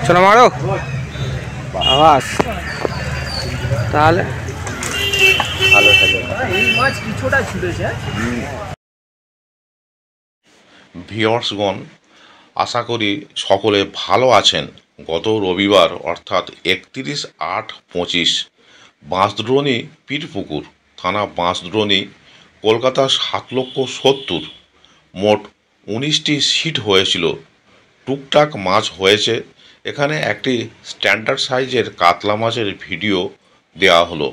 চলো মারো আওয়াজ তাহলে ভালো থাকে। এই মাছ কিছুটা ছুটেছে। ভিউয়ার্সগণ, আশা করি সকলে ভালো আছেন। গত রবিবার অর্থাৎ 31/8/25 বাঁশদ্রোণী পীরপুকুর থানা বাঁশদ্রোণী কলকাতা 7,70,000 মোট 19টি সিট হয়েছিল। টুকটাক মাছ হয়েছে। এখানে একটি স্ট্যান্ডার্ড সাইজের কাতলা মাছের ভিডিও দেওয়া হলো।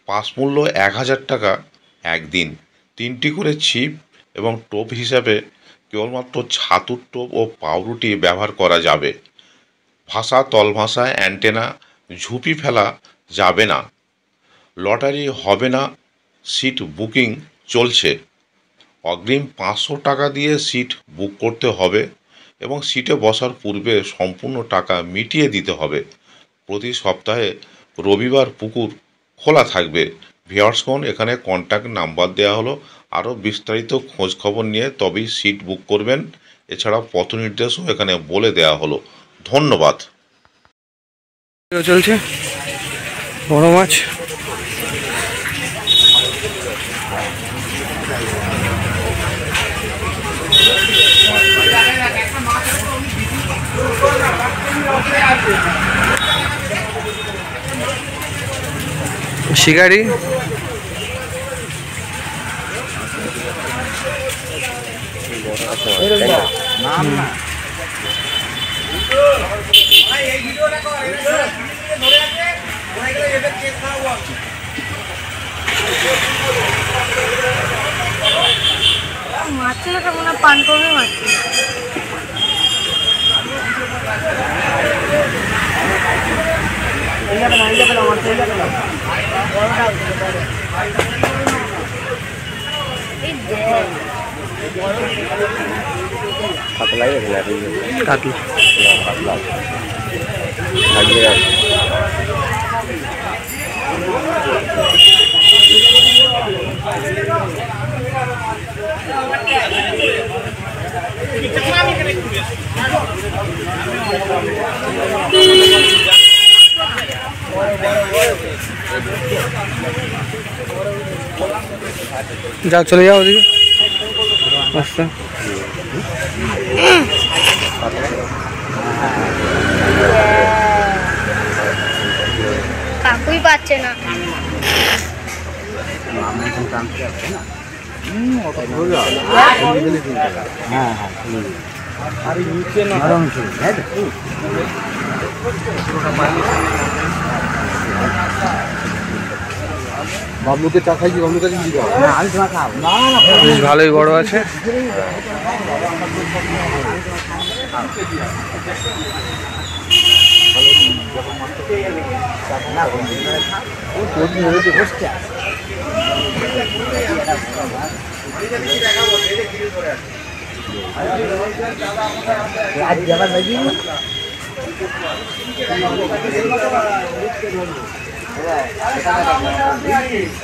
পাস মূল্য 1000 টাকা একদিন। 3টি করে ছিপ এবং টোপ হিসাবে কেবলমাত্র ছাতুর টোপ ও পাউরুটি ব্যবহার করা যাবে। ভাষা তলভাষায় অ্যান্টেনা ঝুপি ফেলা যাবে না। লটারি হবে না। সিট বুকিং চলছে। অগ্রিম 500 টাকা দিয়ে সিট বুক করতে হবে এবং সিটে বসার পূর্বে সম্পূর্ণ টাকা মিটিয়ে দিতে হবে। প্রতি সপ্তাহে রবিবার পুকুর খোলা থাকবে। ভিউয়ার্সগণ, এখানে কন্ট্যাক্ট নাম্বার দেওয়া হলো। আরও বিস্তারিত খোঁজ খবর নিয়ে তবেই সিট বুক করবেন। এছাড়া পথ নির্দেশও এখানে বলে দেওয়া হলো। ধন্যবাদ। চলছে বড় মাছ। শিকারি মাছটা মনে পান করবে মাছ যাও চলে যাও ওদিকে। আচ্ছা কাকুই পাচ্ছে না। বাবলুকে চা খাইছি, বাবলুর কাছে দিতে হবে। বেশ ভালোই বড় আছে।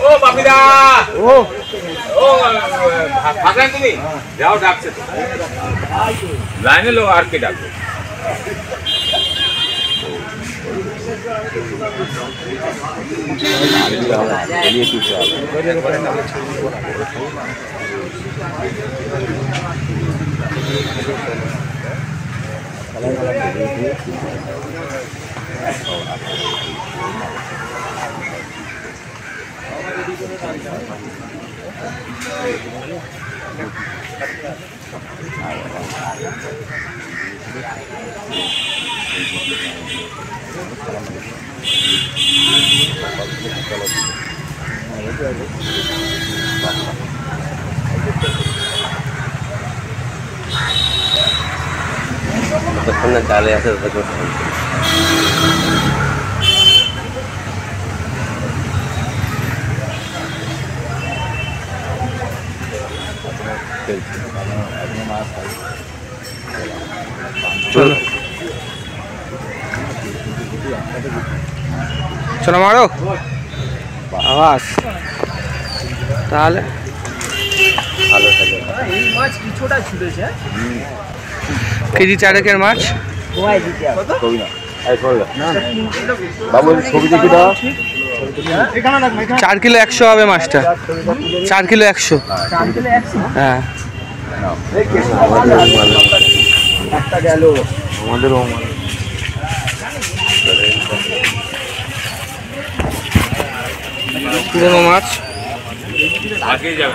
ও বাপিদা, ও ও ফাঁকা তুমি যাও, ডাকছে তো লাইনে লোক আর কে ডাকবে। ডালে আছে চলো চলো মারো আওয়াজ তাহলে কেজি চারেকের মাছ। বাবু ছবি দেখি দাও। 4 কিলো 100 হবে মাছটা। 4 কিলো 100। হ্যাঁ আমাদেরও পুরোনো মাছ। আগে যাবে